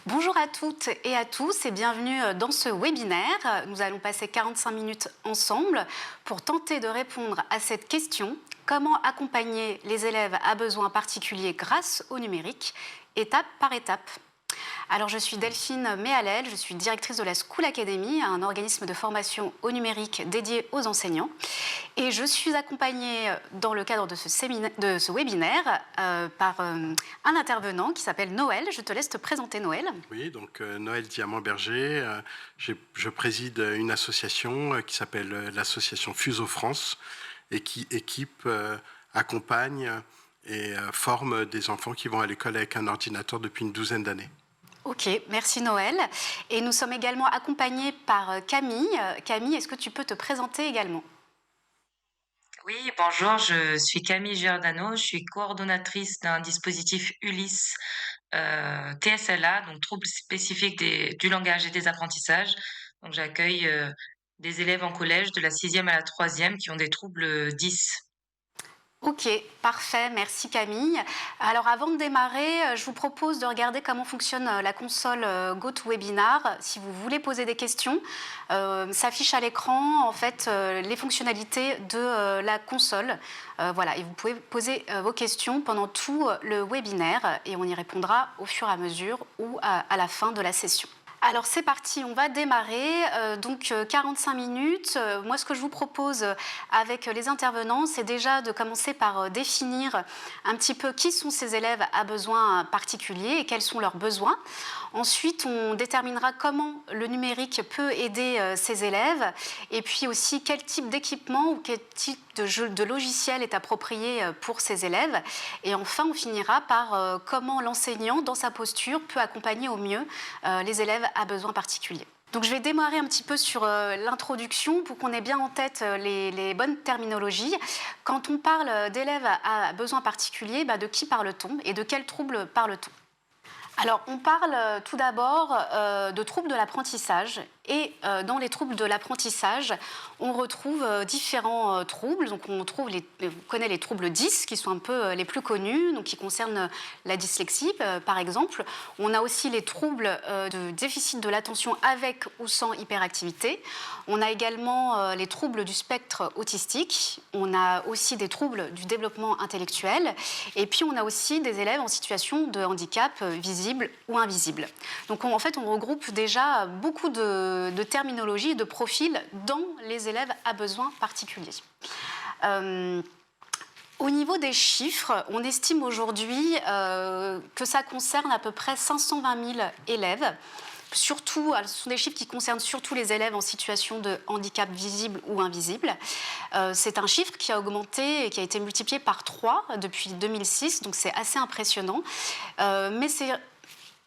Bonjour à toutes et à tous et bienvenue dans ce webinaire. Nous allons passer 45 minutes ensemble pour tenter de répondre à cette question: comment accompagner les élèves à besoins particuliers grâce au numérique, étape par étape. Alors, je suis Delphine Méhalel, je suis directrice de la School Academy, un organisme de formation au numérique dédié aux enseignants. Et je suis accompagnée dans le cadre de ce webinaire par un intervenant qui s'appelle Noël. Je te laisse te présenter, Noël. Oui, donc Noël Diamant-Berger, je préside une association qui s'appelle l'association Fuseau France et qui équipe, accompagne et forme des enfants qui vont à l'école avec un ordinateur depuis une douzaine d'années. Ok, merci Noël. Et nous sommes également accompagnés par Camille. Camille, est-ce que tu peux te présenter également? Oui, bonjour, je suis Camille Giordano, je suis coordonnatrice d'un dispositif Ulysse TSLA, donc troubles spécifiques du langage et des apprentissages. Donc j'accueille des élèves en collège de la sixième à la troisième qui ont des troubles 10. Ok, parfait, merci Camille. Alors avant de démarrer, je vous propose de regarder comment fonctionne la console GoToWebinar. Si vous voulez poser des questions, s'affiche à l'écran en fait les fonctionnalités de la console. Voilà, et vous pouvez poser vos questions pendant tout le webinaire et on y répondra au fur et à mesure ou à la fin de la session. Alors c'est parti, on va démarrer, donc 45 minutes. Moi ce que je vous propose avec les intervenants, c'est déjà de commencer par définir un petit peu qui sont ces élèves à besoins particuliers et quels sont leurs besoins. Ensuite, on déterminera comment le numérique peut aider ces élèves et puis aussi quel type d'équipement ou quel type de logiciel est approprié pour ces élèves. Et enfin, on finira par comment l'enseignant, dans sa posture, peut accompagner au mieux les élèves à besoins particuliers. Donc je vais démarrer un petit peu sur l'introduction pour qu'on ait bien en tête les bonnes terminologies. Quand on parle d'élèves à besoins particuliers, de qui parle-t-on et de quels troubles parle-t-on? Alors, on parle tout d'abord de troubles de l'apprentissage. Et dans les troubles de l'apprentissage, on retrouve différents troubles. Donc, on connaît les troubles 10, qui sont un peu les plus connus, donc qui concernent la dyslexie, par exemple. On a aussi les troubles de déficit de l'attention avec ou sans hyperactivité. On a également les troubles du spectre autistique. On a aussi des troubles du développement intellectuel. Et puis, on a aussi des élèves en situation de handicap visible ou invisible. Donc, en fait, on regroupe déjà beaucoup de terminologie et de profils dans les élèves à besoins particuliers. Au niveau des chiffres, on estime aujourd'hui que ça concerne à peu près 520 000 élèves. Surtout, ce sont des chiffres qui concernent surtout les élèves en situation de handicap visible ou invisible. C'est un chiffre qui a augmenté et qui a été multiplié par 3 depuis 2006, donc c'est assez impressionnant. Mais c'est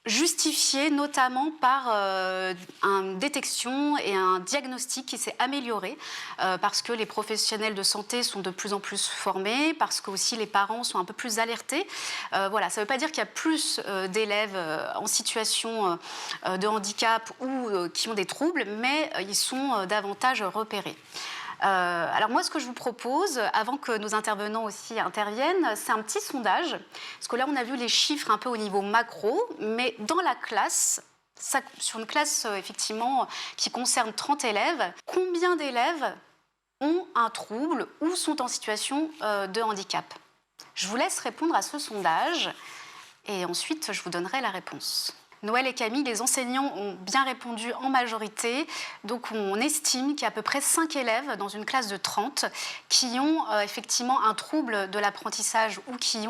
justifié notamment par une détection et un diagnostic qui s'est amélioré parce que les professionnels de santé sont de plus en plus formés, parce que aussi les parents sont un peu plus alertés. Voilà, ça ne veut pas dire qu'il y a plus d'élèves en situation de handicap ou qui ont des troubles, mais ils sont davantage repérés. Alors moi, ce que je vous propose, avant que nos intervenants aussi interviennent, c'est un petit sondage. Parce que là, on a vu les chiffres un peu au niveau macro, mais dans la classe, sur une classe effectivement qui concerne 30 élèves, combien d'élèves ont un trouble ou sont en situation de handicap? Je vous laisse répondre à ce sondage et ensuite je vous donnerai la réponse. Noël et Camille, les enseignants ont bien répondu en majorité. Donc on estime qu'il y a à peu près 5 élèves dans une classe de 30 qui ont effectivement un trouble de l'apprentissage ou qui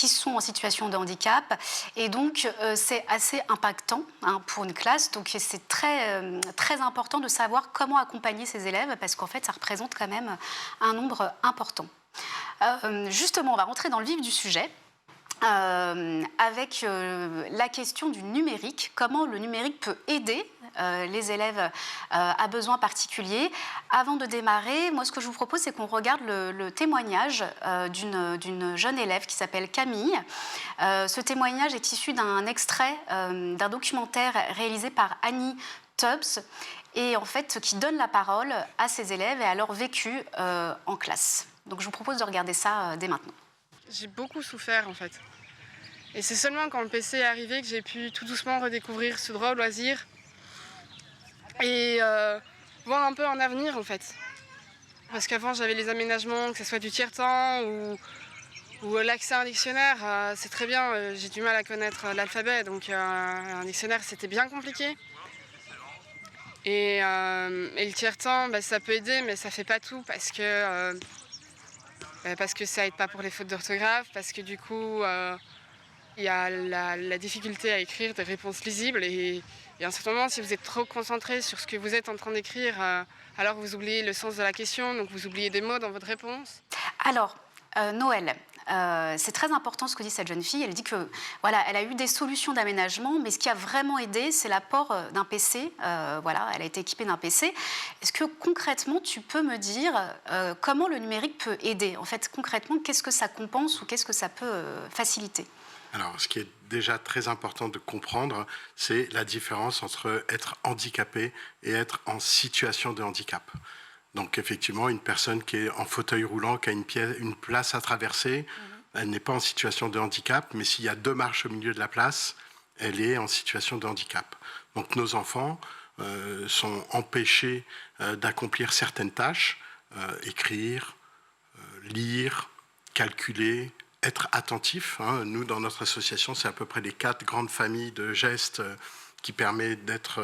sont en situation de handicap. Et donc c'est assez impactant pour une classe. Donc c'est très important de savoir comment accompagner ces élèves parce qu'en fait ça représente quand même un nombre important. Justement, on va rentrer dans le vif du sujet. Avec la question du numérique, comment le numérique peut aider les élèves à besoins particuliers. Avant de démarrer, moi ce que je vous propose, c'est qu'on regarde le témoignage d'une jeune élève qui s'appelle Camille. Ce témoignage est issu d'un extrait d'un documentaire réalisé par Annie Tubbs et en fait qui donne la parole à ses élèves et à leur vécu en classe. Donc je vous propose de regarder ça dès maintenant. J'ai beaucoup souffert en fait. Et c'est seulement quand le PC est arrivé que j'ai pu tout doucement redécouvrir ce droit au loisir et voir un peu un avenir en fait. Parce qu'avant j'avais les aménagements, que ce soit du tiers-temps ou l'accès à un dictionnaire, c'est très bien, j'ai du mal à connaître l'alphabet, donc un dictionnaire c'était bien compliqué. Et le tiers-temps, ça peut aider, mais ça fait pas tout parce que ça aide pas pour les fautes d'orthographe, parce que du coup il y a la difficulté à écrire des réponses lisibles et à un certain moment, si vous êtes trop concentré sur ce que vous êtes en train d'écrire, alors vous oubliez le sens de la question, donc vous oubliez des mots dans votre réponse. Alors, Noël, c'est très important ce que dit cette jeune fille. Elle dit que voilà, elle a eu des solutions d'aménagement, mais ce qui a vraiment aidé, c'est l'apport d'un PC. Voilà, elle a été équipée d'un PC. Est-ce que concrètement, tu peux me dire comment le numérique peut aider? En fait, concrètement, qu'est-ce que ça compense ou qu'est-ce que ça peut faciliter? Alors, ce qui est déjà très important de comprendre, c'est la différence entre être handicapé et être en situation de handicap. Donc, effectivement, une personne qui est en fauteuil roulant, qui a une place à traverser, elle n'est pas en situation de handicap, mais s'il y a 2 marches au milieu de la place, elle est en situation de handicap. Donc, nos enfants sont empêchés d'accomplir certaines tâches, écrire, lire, calculer, être attentif. Nous, dans notre association, c'est à peu près les 4 grandes familles de gestes qui permettent d'être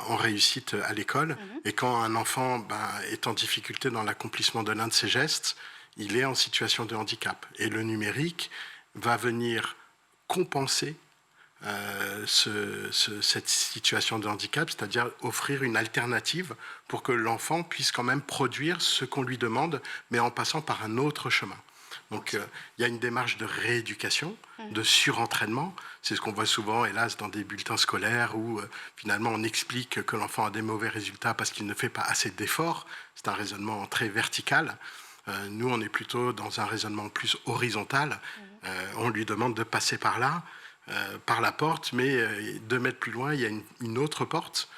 en réussite à l'école. Et quand un enfant est en difficulté dans l'accomplissement de l'un de ces gestes, il est en situation de handicap. Et le numérique va venir compenser cette situation de handicap, c'est-à-dire offrir une alternative pour que l'enfant puisse quand même produire ce qu'on lui demande, mais en passant par un autre chemin. Donc, il y a une démarche de rééducation, de surentraînement. C'est ce qu'on voit souvent, hélas, dans des bulletins scolaires où, finalement, on explique que l'enfant a des mauvais résultats parce qu'il ne fait pas assez d'efforts. C'est un raisonnement très vertical. Nous, on est plutôt dans un raisonnement plus horizontal. On lui demande de passer par là, par la porte, mais 2 mètres plus loin, il y a une autre porte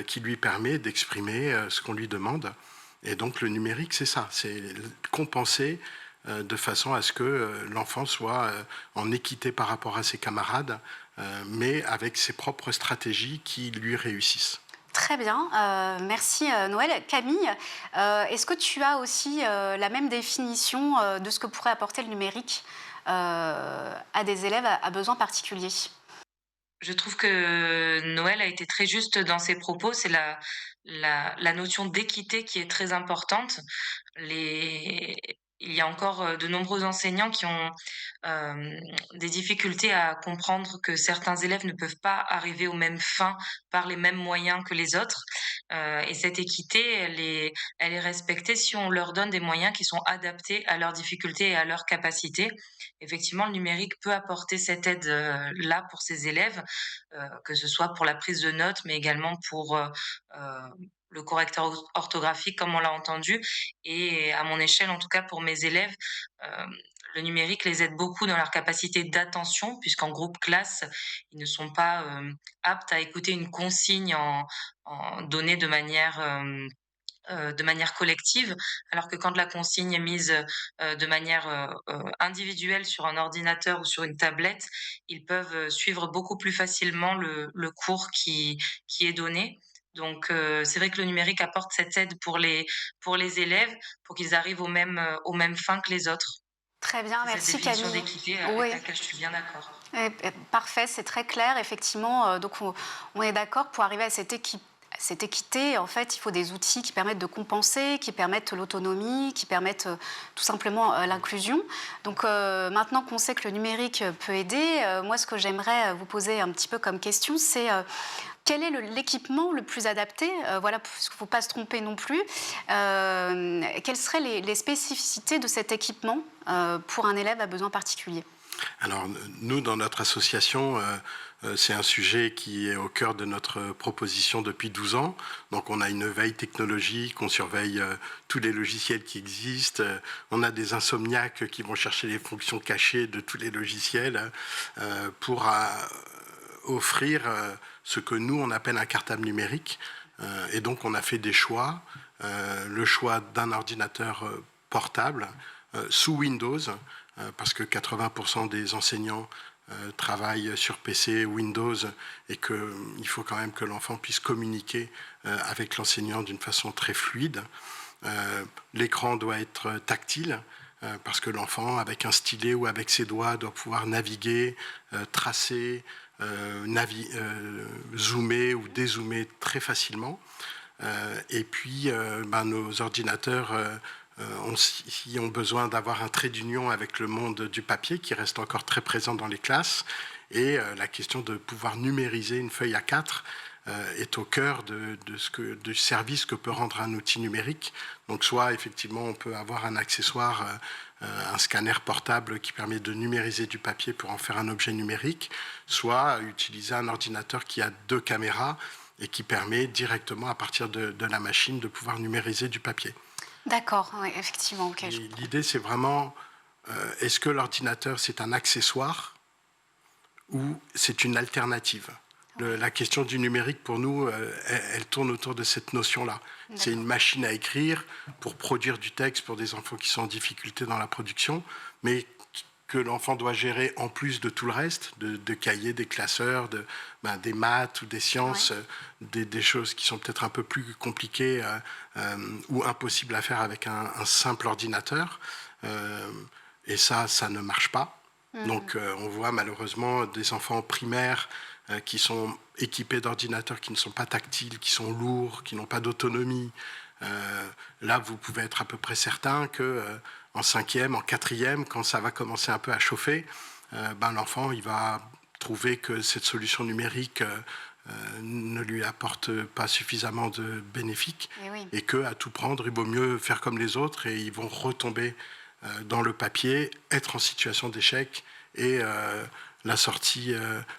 qui lui permet d'exprimer ce qu'on lui demande. Et donc, le numérique, c'est ça, c'est compenser de façon à ce que l'enfant soit en équité par rapport à ses camarades, mais avec ses propres stratégies qui lui réussissent. Très bien, merci Noël. Camille, est-ce que tu as aussi la même définition de ce que pourrait apporter le numérique à des élèves à besoins particuliers? Je trouve que Noël a été très juste dans ses propos. C'est la notion d'équité qui est très importante. Il y a encore de nombreux enseignants qui ont des difficultés à comprendre que certains élèves ne peuvent pas arriver aux mêmes fins par les mêmes moyens que les autres. Et cette équité, elle est respectée si on leur donne des moyens qui sont adaptés à leurs difficultés et à leurs capacités. Effectivement, le numérique peut apporter cette aide là pour ces élèves, que ce soit pour la prise de notes, mais également pour le correcteur orthographique, comme on l'a entendu. Et à mon échelle, en tout cas pour mes élèves, euh, le numérique les aide beaucoup dans leur capacité d'attention, puisqu'en groupe classe, ils ne sont pas aptes à écouter une consigne donnée de manière collective, alors que quand la consigne est mise de manière individuelle sur un ordinateur ou sur une tablette, ils peuvent suivre beaucoup plus facilement le cours qui est donné. Donc, c'est vrai que le numérique apporte cette aide pour les élèves, pour qu'ils arrivent aux mêmes fins que les autres. Très bien, C'est cette merci définition Camille. d'équité Oui. avec laquelle je suis bien d'accord. Parfait, c'est très clair, effectivement. Donc, on est d'accord, pour arriver à cette équité, en fait, il faut des outils qui permettent de compenser, qui permettent l'autonomie, qui permettent tout simplement l'inclusion. Donc, maintenant qu'on sait que le numérique peut aider, moi, ce que j'aimerais vous poser un petit peu comme question, c'est quel est l'équipement le plus adapté, voilà, parce qu'il ne faut pas se tromper non plus. Quelles seraient les spécificités de cet équipement pour un élève à besoin particulier? Alors, nous, dans notre association, c'est un sujet qui est au cœur de notre proposition depuis 12 ans. Donc, on a une veille technologique, on surveille tous les logiciels qui existent. On a des insomniaques qui vont chercher les fonctions cachées de tous les logiciels pour offrir ce que nous, on appelle un cartable numérique. Et donc, on a fait des choix. Le choix d'un ordinateur portable sous Windows, parce que 80% des enseignants travaille sur PC, Windows, et qu'il faut quand même que l'enfant puisse communiquer avec l'enseignant d'une façon très fluide. L'écran doit être tactile, parce que l'enfant, avec un stylet ou avec ses doigts, doit pouvoir naviguer, tracer, zoomer ou dézoomer très facilement. Et puis, nos ordinateurs ont besoin d'avoir un trait d'union avec le monde du papier, qui reste encore très présent dans les classes. Et la question de pouvoir numériser une feuille A4 est au cœur du service que peut rendre un outil numérique. Donc soit effectivement on peut avoir un accessoire, un scanner portable qui permet de numériser du papier pour en faire un objet numérique, soit utiliser un ordinateur qui a 2 caméras et qui permet directement à partir de la machine de pouvoir numériser du papier. D'accord, oui, effectivement. Okay, l'idée c'est vraiment, est-ce que l'ordinateur c'est un accessoire ou c'est une alternative ? La question du numérique, pour nous, elle tourne autour de cette notion-là. C'est une machine à écrire pour produire du texte pour des enfants qui sont en difficulté dans la production, mais que l'enfant doit gérer en plus de tout le reste, de cahiers, des classeurs, des maths ou des sciences, des choses qui sont peut-être un peu plus compliquées ou impossibles à faire avec un simple ordinateur. Et ça ne marche pas. Donc on voit malheureusement des enfants primaires qui sont équipés d'ordinateurs qui ne sont pas tactiles, qui sont lourds, qui n'ont pas d'autonomie. Là, vous pouvez être à peu près certain qu'en 5e, en 4e, quand ça va commencer un peu à chauffer, l'enfant il va trouver que cette solution numérique ne lui apporte pas suffisamment de bénéfices et qu'à tout prendre, il vaut mieux faire comme les autres et ils vont retomber dans le papier, être en situation d'échec et la sortie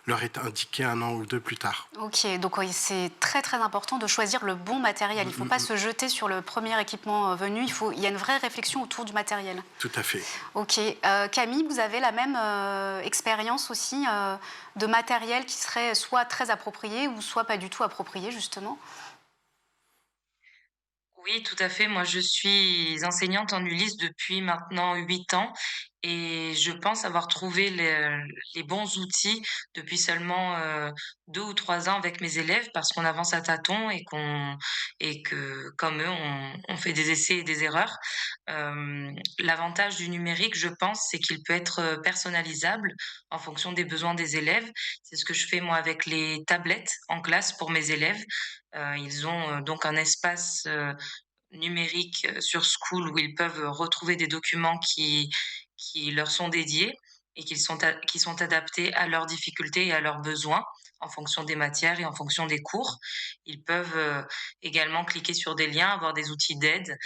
leur est indiquée 1 an ou 2 plus tard. Ok, donc oui, c'est très très important de choisir le bon matériel. Il ne faut pas se jeter sur le premier équipement venu. Il y a une vraie réflexion autour du matériel. Tout à fait. Ok. Camille, vous avez la même expérience aussi de matériel qui serait soit très approprié ou soit pas du tout approprié, justement? Oui, tout à fait. Moi, je suis enseignante en Ulysse depuis maintenant 8 ans et je pense avoir trouvé les bons outils depuis seulement 2 ou 3 ans avec mes élèves parce qu'on avance à tâtons et que, comme eux, on fait des essais et des erreurs. L'avantage du numérique, je pense, c'est qu'il peut être personnalisable en fonction des besoins des élèves. C'est ce que je fais moi avec les tablettes en classe pour mes élèves. Ils ont donc un espace numérique sur School où ils peuvent retrouver des documents qui leur sont dédiés et qui sont adaptés à leurs difficultés et à leurs besoins en fonction des matières et en fonction des cours. Ils peuvent également cliquer sur des liens, avoir des outils d'aide.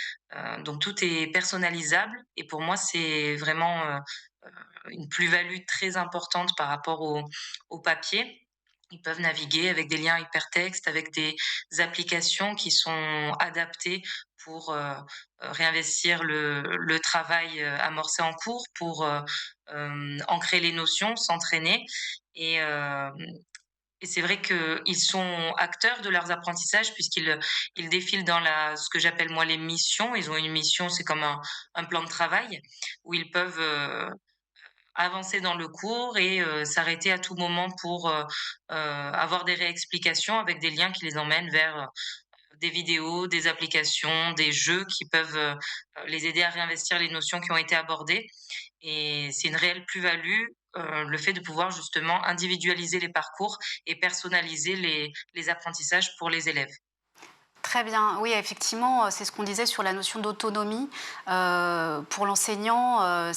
Donc tout est personnalisable et pour moi c'est vraiment une plus-value très importante par rapport au papier. Ils peuvent naviguer avec des liens hypertextes, avec des applications qui sont adaptées pour réinvestir le travail amorcé en cours, pour ancrer les notions, s'entraîner. Et, euh, et c'est vrai qu'ils sont acteurs de leurs apprentissages puisqu'ils défilent dans ce que j'appelle moi les missions. Ils ont une mission, c'est comme un plan de travail où ils peuvent avancer dans le cours et s'arrêter à tout moment pour avoir des réexplications avec des liens qui les emmènent vers des vidéos, des applications, des jeux qui peuvent les aider à réinvestir les notions qui ont été abordées. Et c'est une réelle plus-value, le fait de pouvoir justement individualiser les parcours et personnaliser les apprentissages pour les élèves. Très bien, oui, effectivement, c'est ce qu'on disait sur la notion d'autonomie. Pour l'enseignant,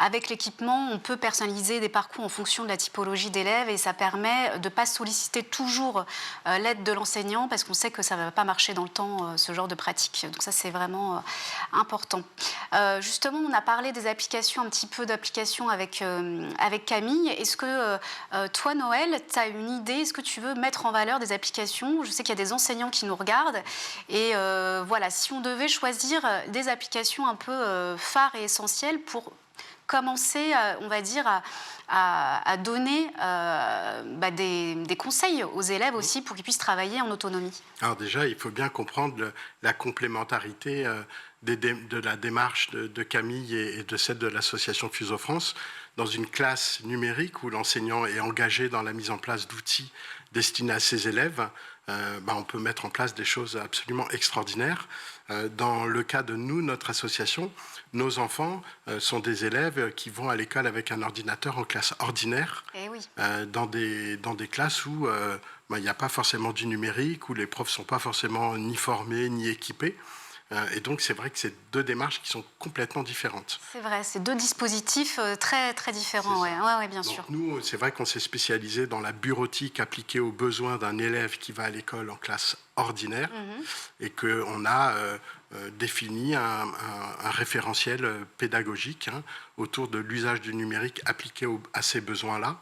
avec l'équipement, on peut personnaliser des parcours en fonction de la typologie d'élèves et ça permet de ne pas solliciter toujours l'aide de l'enseignant parce qu'on sait que ça ne va pas marcher dans le temps, ce genre de pratique. Donc ça, c'est vraiment important. Justement, on a parlé des applications, un petit peu d'applications avec Camille. Est-ce que toi, Noël, tu as une idée? Est-ce que tu veux mettre en valeur des applications? Je sais qu'il y a des enseignants qui nous regardent. Et voilà, si on devait choisir des applications un peu phares et essentielles pour commencer, on va dire, à donner des conseils aux élèves aussi pour qu'ils puissent travailler en autonomie. Alors déjà, il faut bien comprendre la complémentarité de la démarche de Camille et de celle de l'association Fuseau France. dans une classe numérique où l'enseignant est engagé dans la mise en place d'outils destinés à ses élèves, on peut mettre en place des choses absolument extraordinaires. Dans le cas de notre association, nos enfants sont des élèves qui vont à l'école avec un ordinateur en classe ordinaire, oui. dans des classes où il n'y a pas forcément du numérique, où les profs ne sont pas forcément ni formés ni équipés. Et donc, c'est vrai que c'est deux démarches qui sont complètement différentes. C'est vrai, c'est deux dispositifs très, très différents, ouais, bien donc, sûr. Nous, c'est vrai qu'on s'est spécialisé dans la bureautique appliquée aux besoins d'un élève qui va à l'école en classe ordinaire et qu'on a défini un référentiel pédagogique autour de l'usage du numérique appliqué à ces besoins-là.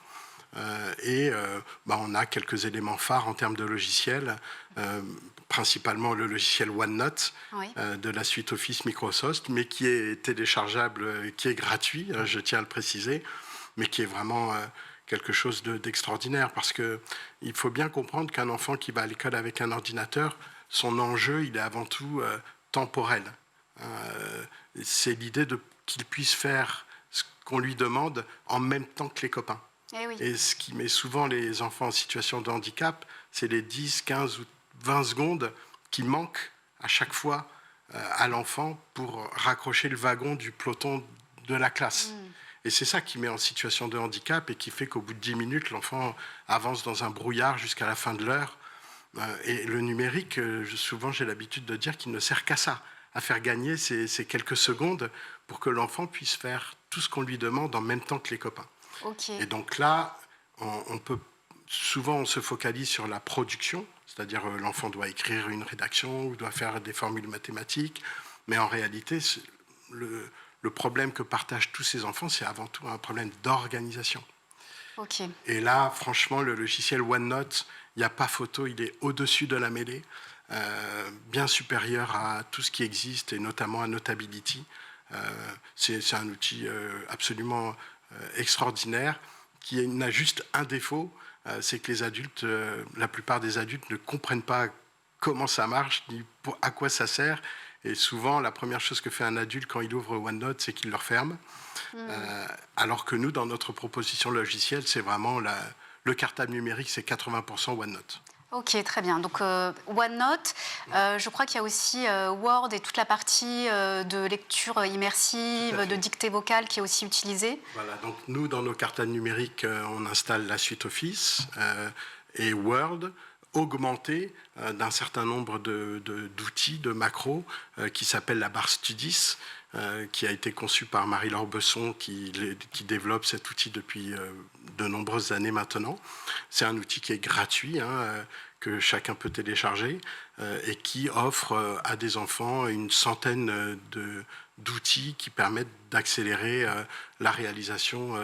On a quelques éléments phares en termes de logiciels, principalement le logiciel OneNote de la suite Office Microsoft, mais qui est téléchargeable, qui est gratuit, je tiens à le préciser, mais qui est vraiment quelque chose d'extraordinaire, parce qu'il faut bien comprendre qu'un enfant qui va à l'école avec un ordinateur, son enjeu, il est avant tout temporel. C'est l'idée qu'il puisse faire ce qu'on lui demande en même temps que les copains. Et ce qui met souvent les enfants en situation de handicap, c'est les 10, 15 ou 20 secondes qui manquent à chaque fois à l'enfant pour raccrocher le wagon du peloton de la classe. Et c'est ça qui met en situation de handicap et qui fait qu'au bout de 10 minutes, l'enfant avance dans un brouillard jusqu'à la fin de l'heure. Et le numérique, souvent j'ai l'habitude de dire qu'il ne sert qu'à ça, à faire gagner ces quelques secondes pour que l'enfant puisse faire tout ce qu'on lui demande en même temps que les copains. Et donc là, souvent on se focalise sur la production, c'est-à-dire l'enfant doit écrire une rédaction ou doit faire des formules mathématiques, mais en réalité, le problème que partagent tous ces enfants, c'est avant tout un problème d'organisation. Et là, franchement, le logiciel OneNote, il n'y a pas photo, il est au-dessus de la mêlée, bien supérieur à tout ce qui existe, et notamment à Notability. C'est un outil absolument extraordinaire qui n'a juste un défaut, c'est que les adultes, la plupart des adultes ne comprennent pas comment ça marche ni à quoi ça sert. Et souvent, la première chose que fait un adulte quand il ouvre OneNote, c'est qu'il le referme. Alors que nous, dans notre proposition logicielle, c'est vraiment le cartable numérique, c'est 80% OneNote. Ok, très bien. Donc OneNote, je crois qu'il y a aussi Word et toute la partie de lecture immersive, de dictée vocale qui est aussi utilisée. Voilà, donc nous, dans nos cartables numériques, on installe la suite Office et Word, augmenté d'un certain nombre d'outils, de macros, qui s'appelle la barre Studis, qui a été conçue par Marie-Laure Besson, qui développe cet outil depuis de nombreuses années maintenant. C'est un outil qui est gratuit, que chacun peut télécharger, et qui offre à des enfants une centaine d'outils qui permettent d'accélérer la réalisation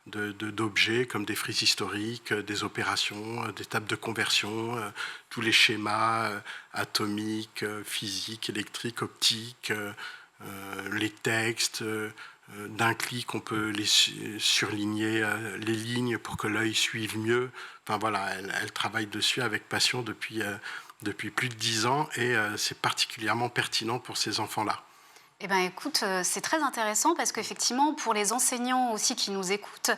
d'objets comme des frises historiques, des opérations, des tables de conversion, tous les schémas atomiques, physiques, électriques, optiques, les textes. D'un clic, on peut surligner les lignes pour que l'œil suive mieux. Enfin voilà, elle travaille dessus avec passion depuis plus de 10 ans et c'est particulièrement pertinent pour ces enfants-là. Eh bien, écoute, c'est très intéressant parce qu'effectivement, pour les enseignants aussi qui nous écoutent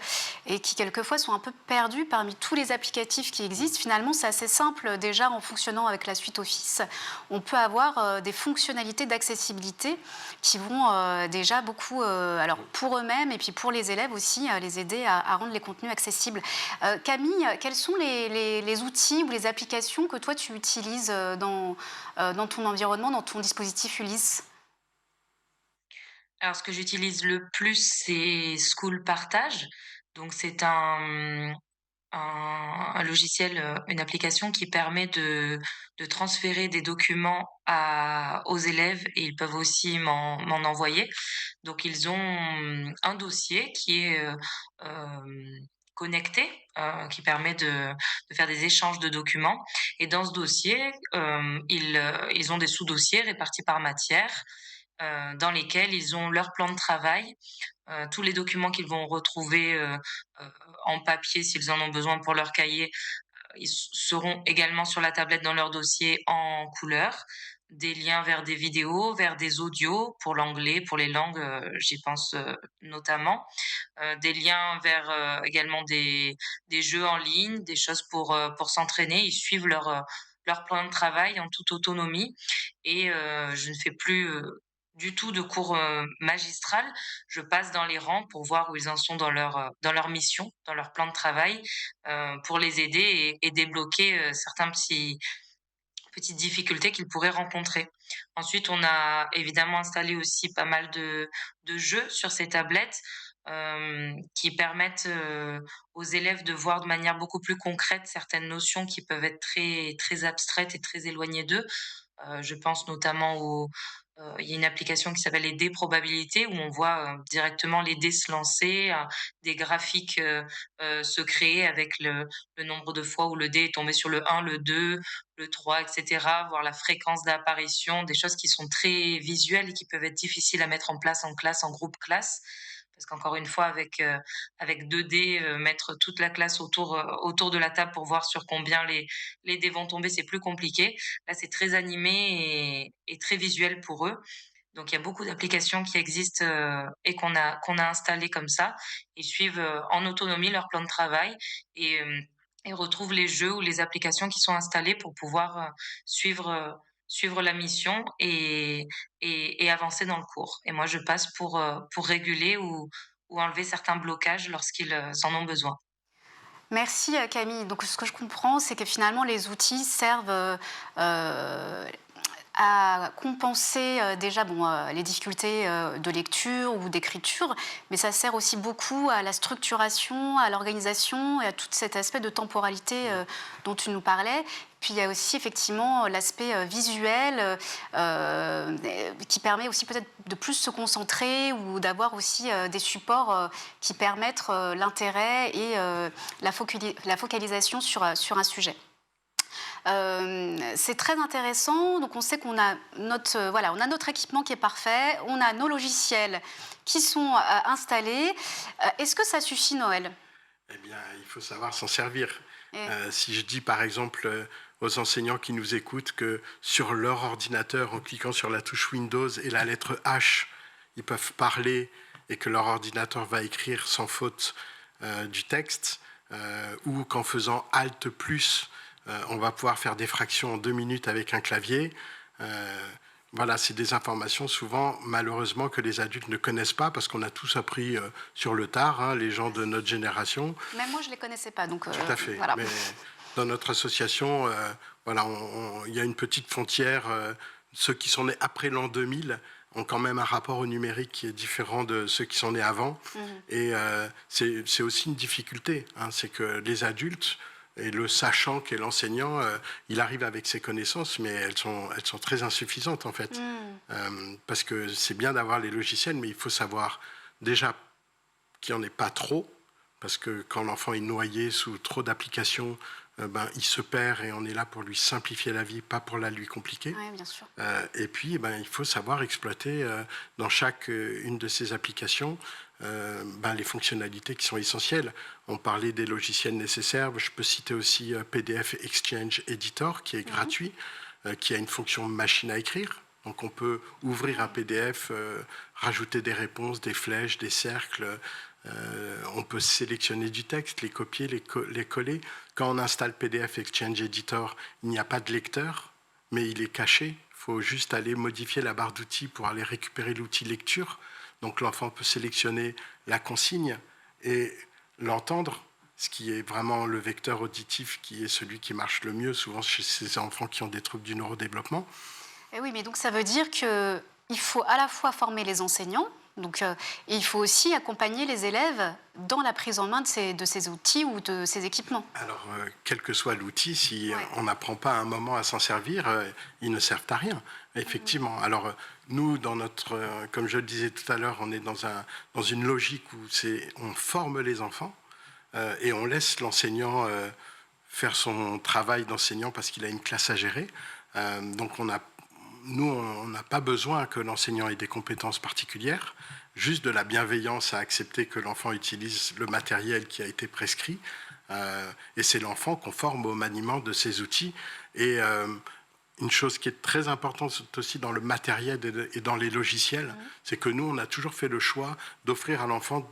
et qui quelquefois sont un peu perdus parmi tous les applicatifs qui existent, finalement, c'est assez simple. Déjà, en fonctionnant avec la suite Office, on peut avoir des fonctionnalités d'accessibilité qui vont déjà beaucoup, alors pour eux-mêmes et puis pour les élèves aussi, les aider à rendre les contenus accessibles. Camille, quels sont les outils ou les applications que toi, tu utilises dans ton environnement, dans ton dispositif Ulysse ? Alors, ce que j'utilise le plus, c'est School Partage. Donc, c'est un logiciel, une application qui permet de transférer des documents aux élèves et ils peuvent aussi m'en envoyer. Donc, ils ont un dossier qui est connecté, qui permet de faire des échanges de documents. Et dans ce dossier, ils ont des sous-dossiers répartis par matière dans lesquels ils ont leur plan de travail, tous les documents qu'ils vont retrouver en papier s'ils en ont besoin pour leur cahier, ils seront également sur la tablette dans leur dossier en couleur. des liens vers des vidéos, vers des audios pour l'anglais, pour les langues, j'y pense, notamment. Des liens vers, également des jeux en ligne, des choses pour s'entraîner. Ils suivent leur plan de travail en toute autonomie et je ne fais plus, du tout de cours, magistral. Je passe dans les rangs pour voir où ils en sont dans leur mission, dans leur plan de travail, pour les aider et débloquer, certains petites difficultés qu'ils pourraient rencontrer. Ensuite, on a évidemment installé aussi pas mal de jeux sur ces tablettes, qui permettent, aux élèves de voir de manière beaucoup plus concrète certaines notions qui peuvent être très très abstraites et très éloignées d'eux. Je pense notamment il y a une application qui s'appelle les dés probabilités où on voit, directement les dés se lancer, des graphiques, se créer avec le nombre de fois où le dé est tombé sur le 1, le 2, le 3, et cetera, voir la fréquence d'apparition, des choses qui sont très visuelles et qui peuvent être difficiles à mettre en place en classe, en groupe classe. Parce qu'encore une fois, avec 2 dés, mettre toute la classe autour de la table pour voir sur combien les dés vont tomber, c'est plus compliqué. Là, c'est très animé et très visuel pour eux. Donc il y a beaucoup d'applications qui existent, et qu'on a installées comme ça. Ils suivent, en autonomie leur plan de travail et et retrouvent les jeux ou les applications qui sont installées pour pouvoir, suivre, suivre la mission et avancer dans le cours. Et moi, je passe pour réguler ou enlever certains blocages lorsqu'ils, en ont besoin. Merci Camille. Donc ce que je comprends, c'est que finalement les outils servent à compenser déjà les difficultés de lecture ou d'écriture, mais ça sert aussi beaucoup à la structuration, à l'organisation et à tout cet aspect de temporalité dont tu nous parlais. Puis il y a aussi effectivement l'aspect visuel qui permet aussi peut-être de plus se concentrer ou d'avoir aussi des supports qui permettent l'intérêt et la focalisation sur un sujet. C'est très intéressant. Donc, on sait qu'on a on a notre équipement qui est parfait, on a nos logiciels qui sont installés. Est-ce que ça suffit, Noël? Eh bien, il faut savoir s'en servir. Et- Si je dis par exemple aux enseignants qui nous écoutent que sur leur ordinateur, en cliquant sur la touche Windows et la lettre H, ils peuvent parler et que leur ordinateur va écrire sans faute du texte, ou qu'en faisant Alt plus, on va pouvoir faire des fractions en 2 minutes avec un clavier. Voilà, c'est des informations souvent, malheureusement, que les adultes ne connaissent pas parce qu'on a tous appris sur le tard, hein, les gens de notre génération. Même moi, je ne les connaissais pas. Donc, Tout à fait. voilà. Mais dans notre association, voilà, il y a une petite frontière. Ceux qui sont nés après l'an 2000 ont quand même un rapport au numérique qui est différent de ceux qui sont nés avant. Et c'est aussi une difficulté. Hein, c'est que les adultes, et le sachant qu'est l'enseignant, il arrive avec ses connaissances, mais elles sont très insuffisantes en fait. Parce que c'est bien d'avoir les logiciels, mais il faut savoir déjà qu'il n'y en ait pas trop, parce que quand l'enfant est noyé sous trop d'applications, il se perd et on est là pour lui simplifier la vie, pas pour la lui compliquer. Oui, bien sûr. Et puis, il faut savoir exploiter dans chaque une de ces applications les fonctionnalités qui sont essentielles. On parlait des logiciels nécessaires. Je peux citer aussi PDF Exchange Editor, qui est gratuit, qui a une fonction machine à écrire. Donc, on peut ouvrir un PDF, rajouter des réponses, des flèches, des cercles. On peut sélectionner du texte, les copier, les coller. Quand on installe PDF Exchange Editor, il n'y a pas de lecteur, mais il est caché. Il faut juste aller modifier la barre d'outils pour aller récupérer l'outil lecture. Donc l'enfant peut sélectionner la consigne et l'entendre, ce qui est vraiment le vecteur auditif qui est celui qui marche le mieux, souvent chez ces enfants qui ont des troubles du neurodéveloppement. Et oui, mais donc ça veut dire qu'il faut à la fois former les enseignants, et il faut aussi accompagner les élèves dans la prise en main de ces outils ou de ces équipements. Alors, quel que soit l'outil, si Ouais. on n'apprend pas un moment à s'en servir, ils ne servent à rien, effectivement. Alors, nous, comme je le disais tout à l'heure, on est dans une logique où on forme les enfants et on laisse l'enseignant faire son travail d'enseignant parce qu'il a une classe à gérer. Donc, nous, on n'a pas besoin que l'enseignant ait des compétences particulières, juste de la bienveillance à accepter que l'enfant utilise le matériel qui a été prescrit. Et c'est l'enfant qu'on forme au maniement de ces outils. Et une chose qui est très importante aussi dans le matériel et dans les logiciels, c'est que nous, on a toujours fait le choix d'offrir à l'enfant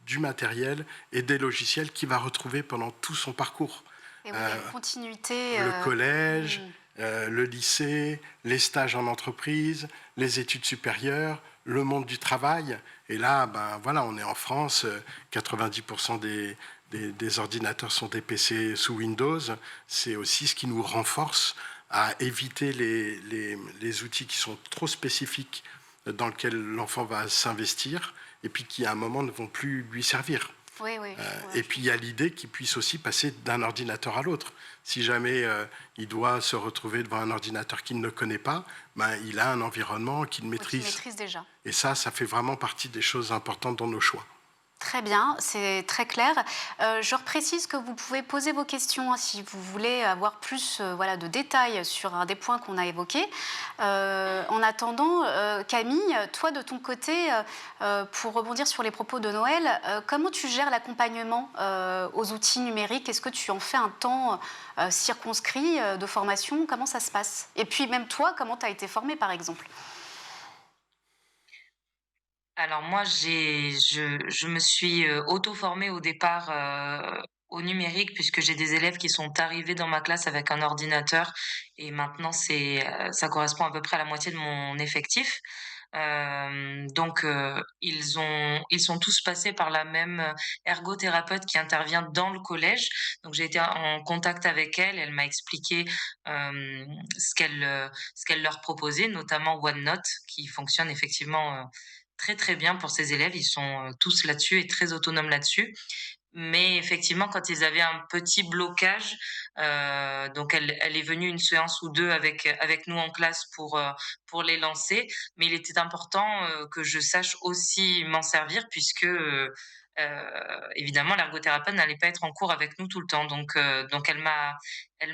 du matériel et des logiciels qu'il va retrouver pendant tout son parcours. Et oui, il y a une continuité. Le collège, le lycée, les stages en entreprise, les études supérieures, le monde du travail. Et là, voilà, on est en France, 90% des ordinateurs sont des PC sous Windows. C'est aussi ce qui nous renforce à éviter les outils qui sont trop spécifiques dans lesquels l'enfant va s'investir et puis qui, à un moment, ne vont plus lui servir. Oui, oui. Et puis, il y a l'idée qu'il puisse aussi passer d'un ordinateur à l'autre. Si jamais il doit se retrouver devant un ordinateur qu'il ne connaît pas, il a un environnement qu'il maîtrise. Qu'il maîtrise déjà. Et ça fait vraiment partie des choses importantes dans nos choix. Très bien, c'est très clair. Je reprécise que vous pouvez poser vos questions si vous voulez avoir plus de détails sur un des points qu'on a évoqués. En attendant, Camille, toi de ton côté, pour rebondir sur les propos de Noël, comment tu gères l'accompagnement aux outils numériques? Est-ce que tu en fais un temps circonscrit de formation? Comment ça se passe? Et puis même toi, comment tu as été formée par exemple? Alors moi, je me suis auto-formée au départ au numérique puisque j'ai des élèves qui sont arrivés dans ma classe avec un ordinateur et maintenant ça correspond à peu près à la moitié de mon effectif. Donc ils sont tous passés par la même ergothérapeute qui intervient dans le collège. Donc j'ai été en contact avec elle. Elle m'a expliqué ce qu'elle leur proposait, notamment OneNote, qui fonctionne effectivement très très bien pour ses élèves. Ils sont tous là-dessus et très autonomes là-dessus. Mais effectivement, quand ils avaient un petit blocage, donc elle est venue une séance ou deux avec nous en classe pour les lancer. Mais il était important que je sache aussi m'en servir puisque évidemment l'ergothérapeute n'allait pas être en cours avec nous tout le temps. Donc elle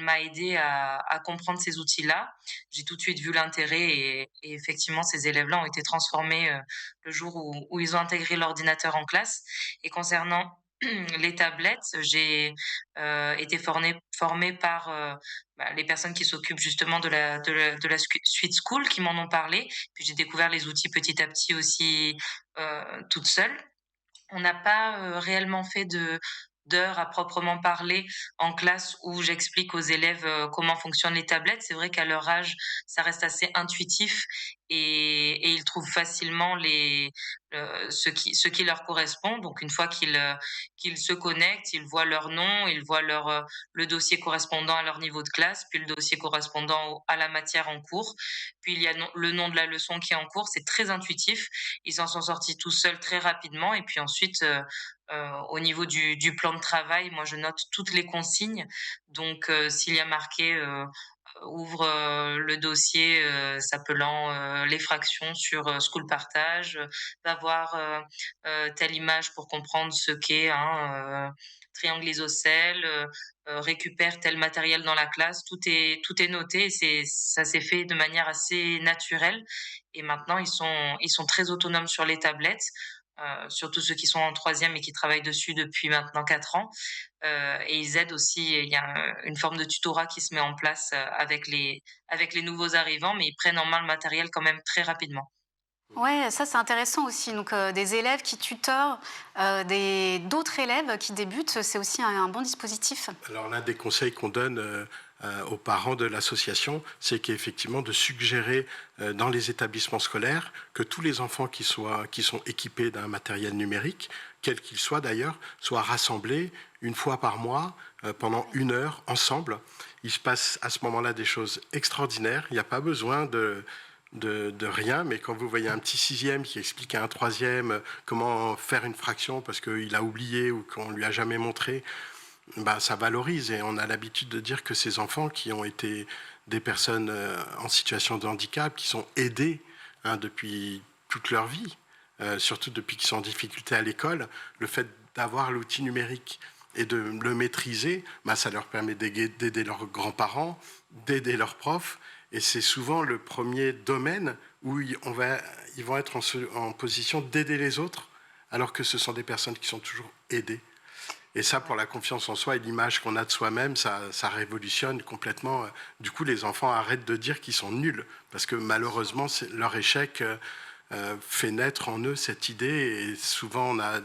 m'a aidé à comprendre ces outils-là. J'ai tout de suite vu l'intérêt et effectivement ces élèves-là ont été transformés le jour où ils ont intégré l'ordinateur en classe. Et concernant les tablettes, j'ai été formée par les personnes qui s'occupent justement de la suite School qui m'en ont parlé. Puis j'ai découvert les outils petit à petit aussi toute seule. On n'a pas réellement fait d'heures à proprement parler en classe où j'explique aux élèves comment fonctionnent les tablettes. C'est vrai qu'à leur âge, ça reste assez intuitif et ils trouvent facilement ce qui leur correspond. Donc une fois qu'ils se connectent, ils voient leur nom, ils voient le dossier correspondant à leur niveau de classe, puis le dossier correspondant à la matière en cours. Puis il y a le nom de la leçon qui est en cours. C'est très intuitif. Ils s'en sont sortis tout seuls très rapidement. Et puis ensuite, au niveau du plan de travail, moi, je note toutes les consignes. Donc, s'il y a marqué ouvre le dossier s'appelant les fractions sur School Partage, va voir telle image pour comprendre ce qu'est un triangle isocèle, récupère tel matériel dans la classe, tout est noté et ça s'est fait de manière assez naturelle. Et maintenant, ils sont très autonomes sur les tablettes, surtout ceux qui sont en troisième et qui travaillent dessus depuis maintenant 4 ans. Et ils aident aussi, il y a une forme de tutorat qui se met en place avec les nouveaux arrivants, mais ils prennent en main le matériel quand même très rapidement. Ouais, ça c'est intéressant aussi. Donc des élèves qui tutorent d'autres élèves qui débutent, c'est aussi un bon dispositif. Alors l'un des conseils qu'on donne aux parents de l'association, c'est qu'effectivement de suggérer dans les établissements scolaires que tous les enfants qui sont équipés d'un matériel numérique, quel qu'il soit d'ailleurs, soient rassemblés une fois par mois pendant 1 heure ensemble. Il se passe à ce moment-là des choses extraordinaires. Il n'y a pas besoin de rien, mais quand vous voyez un petit sixième qui explique à un troisième comment faire une fraction parce qu'il a oublié ou qu'on lui a jamais montré, ça valorise. Et on a l'habitude de dire que ces enfants qui ont été des personnes en situation de handicap, qui sont aidés depuis toute leur vie, surtout depuis qu'ils sont en difficulté à l'école, le fait d'avoir l'outil numérique et de le maîtriser, ça leur permet d'aider leurs grands-parents, d'aider leurs profs. Et c'est souvent le premier domaine où ils vont être en position d'aider les autres, alors que ce sont des personnes qui sont toujours aidées. Et ça, pour la confiance en soi et l'image qu'on a de soi-même, ça révolutionne complètement. Du coup, les enfants arrêtent de dire qu'ils sont nuls, parce que malheureusement, leur échec fait naître en eux cette idée. Et souvent, on a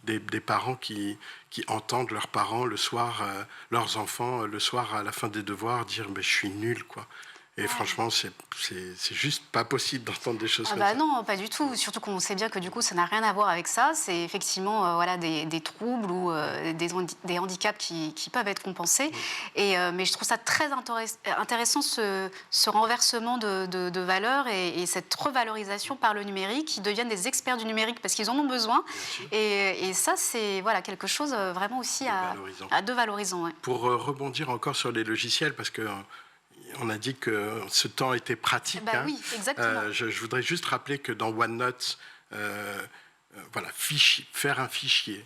des parents qui entendent leurs parents le soir, leurs enfants le soir à la fin des devoirs dire mais je suis nul, quoi. Et franchement, c'est juste pas possible d'entendre des choses Ah comme bah ça. non, pas du tout. Surtout qu'on sait bien que du coup, ça n'a rien à voir avec ça. C'est effectivement voilà, des troubles ou des handicaps qui peuvent être compensés. Mais je trouve ça très intéressant, ce renversement de valeurs et cette revalorisation par le numérique. Ils deviennent des experts du numérique parce qu'ils en ont besoin. Et ça, c'est voilà, quelque chose vraiment aussi de valorisant. Ouais. Pour rebondir encore sur les logiciels, parce que on a dit que ce temps était pratique. Bah oui, exactement. Je voudrais juste rappeler que dans OneNote, voilà, faire un fichier,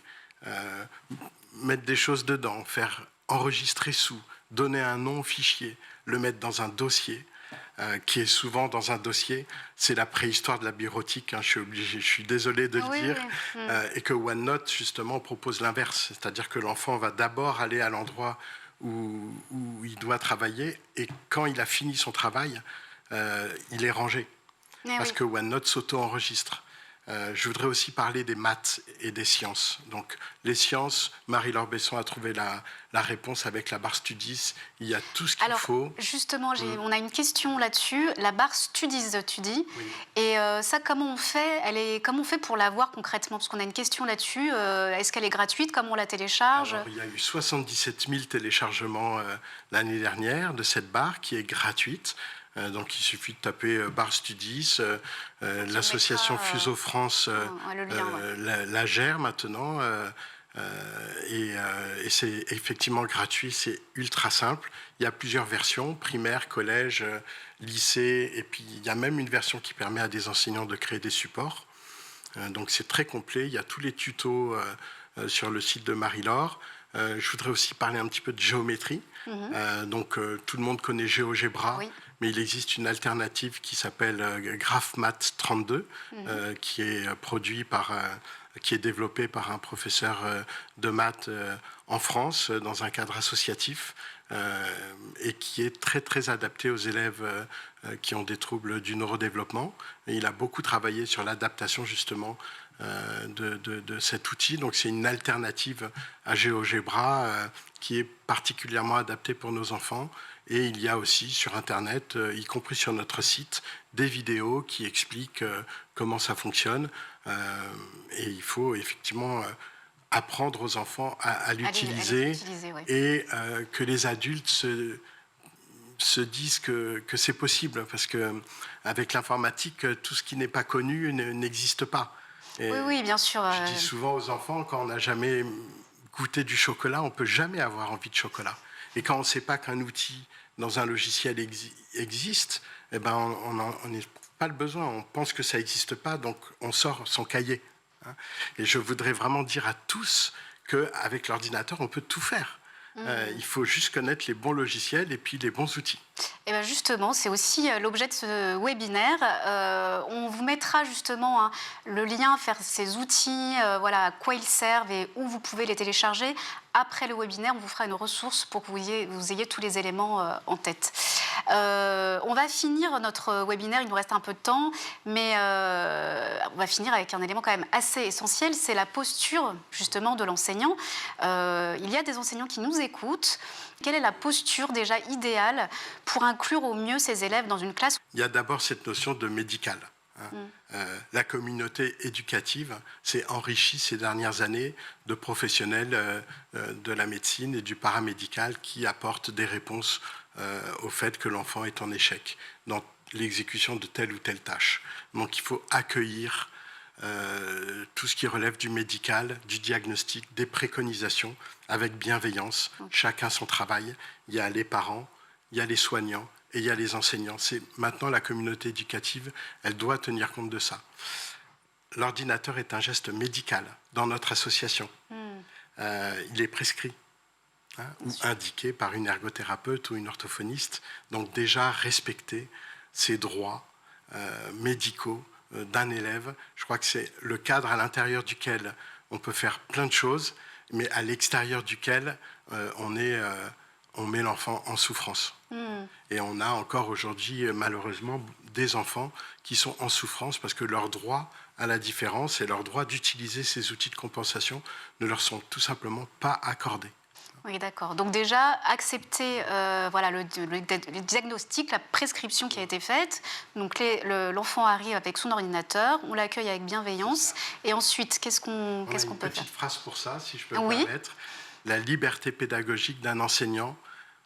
mettre des choses dedans, faire enregistrer sous, donner un nom au fichier, le mettre dans un dossier, qui est souvent dans un dossier, c'est la préhistoire de la bureautique. Je suis désolé de le dire, et que OneNote justement propose l'inverse, c'est-à-dire que l'enfant va d'abord aller à l'endroit où il doit travailler, et quand il a fini son travail, il est rangé, parce que OneNote s'auto-enregistre. Je voudrais aussi parler des maths et des sciences. Donc, les sciences, Marie-Laure Besson a trouvé la réponse avec la barre Studis. Il y a tout ce qu'il faut. Alors, justement, on a une question là-dessus. La barre Studis, tu dis. Oui. Et ça, comment on fait pour la voir concrètement? Parce qu'on a une question là-dessus. Est-ce qu'elle est gratuite? Comment on la télécharge? Alors, il y a eu 77 000 téléchargements l'année dernière de cette barre qui est gratuite. Donc, il suffit de taper Barre Studis, l'association Fuso France la gère maintenant, et c'est effectivement gratuit, c'est ultra simple. Il y a plusieurs versions, primaire, collège, lycée, et puis il y a même une version qui permet à des enseignants de créer des supports. Donc, c'est très complet, il y a tous les tutos sur le site de Marie-Laure. Je voudrais aussi parler un petit peu de géométrie. Donc, tout le monde connaît GeoGebra. Oui. Mais il existe une alternative qui s'appelle GraphMath 32, qui est qui est développée par un professeur de maths en France, dans un cadre associatif, et qui est très, très adapté aux élèves qui ont des troubles du neurodéveloppement. Et il a beaucoup travaillé sur l'adaptation, justement, de cet outil. Donc, c'est une alternative à GeoGebra qui est particulièrement adaptée pour nos enfants. Et il y a aussi sur Internet, y compris sur notre site, des vidéos qui expliquent comment ça fonctionne. Et il faut effectivement apprendre aux enfants à l'utiliser, ouais. Et que les adultes se disent que c'est possible, parce qu'avec l'informatique, tout ce qui n'est pas connu n'existe pas. Et oui, bien sûr. Je dis souvent aux enfants, quand on n'a jamais goûté du chocolat, on ne peut jamais avoir envie de chocolat. Et quand on ne sait pas qu'un outil dans un logiciel existe, eh ben on n'éprouve pas le besoin. On pense que ça n'existe pas, donc on sort son cahier. Et je voudrais vraiment dire à tous qu'avec l'ordinateur, on peut tout faire. Il faut juste connaître les bons logiciels et puis les bons outils. Et bien justement, c'est aussi l'objet de ce webinaire. On vous mettra justement le lien vers ces outils, voilà, à quoi ils servent et où vous pouvez les télécharger. Après le webinaire, on vous fera une ressource pour que vous ayez tous les éléments en tête. On va finir notre webinaire, il nous reste un peu de temps, mais on va finir avec un élément quand même assez essentiel, c'est la posture justement de l'enseignant. Il y a des enseignants qui nous écoutent. Quelle est la posture déjà idéale pour inclure au mieux ces élèves dans une classe? Il y a d'abord cette notion de médical. La communauté éducative s'est enrichie ces dernières années de professionnels de la médecine et du paramédical qui apportent des réponses au fait que l'enfant est en échec dans l'exécution de telle ou telle tâche. Donc il faut accueillir tout ce qui relève du médical, du diagnostic, des préconisations avec bienveillance, chacun son travail. Il y a les parents, il y a les soignants et il y a les enseignants. C'est maintenant la communauté éducative, elle doit tenir compte de ça. L'ordinateur est un geste médical dans notre association. Il est prescrit ou indiqué par une ergothérapeute ou une orthophoniste. Donc déjà respecter ses droits médicaux d'un élève. Je crois que c'est le cadre à l'intérieur duquel on peut faire plein de choses. mais à l'extérieur duquel on met l'enfant en souffrance. Et on a encore aujourd'hui, malheureusement, des enfants qui sont en souffrance parce que leur droit à la différence et leur droit d'utiliser ces outils de compensation ne leur sont tout simplement pas accordés. Oui, d'accord. Donc déjà, accepter voilà, le diagnostic, la prescription qui a été faite. Donc l'enfant arrive avec son ordinateur, on l'accueille avec bienveillance. Et ensuite, qu'est-ce qu'on On a une peut faire? petite phrase pour ça, si je peux me Oui. permettre. La liberté pédagogique d'un enseignant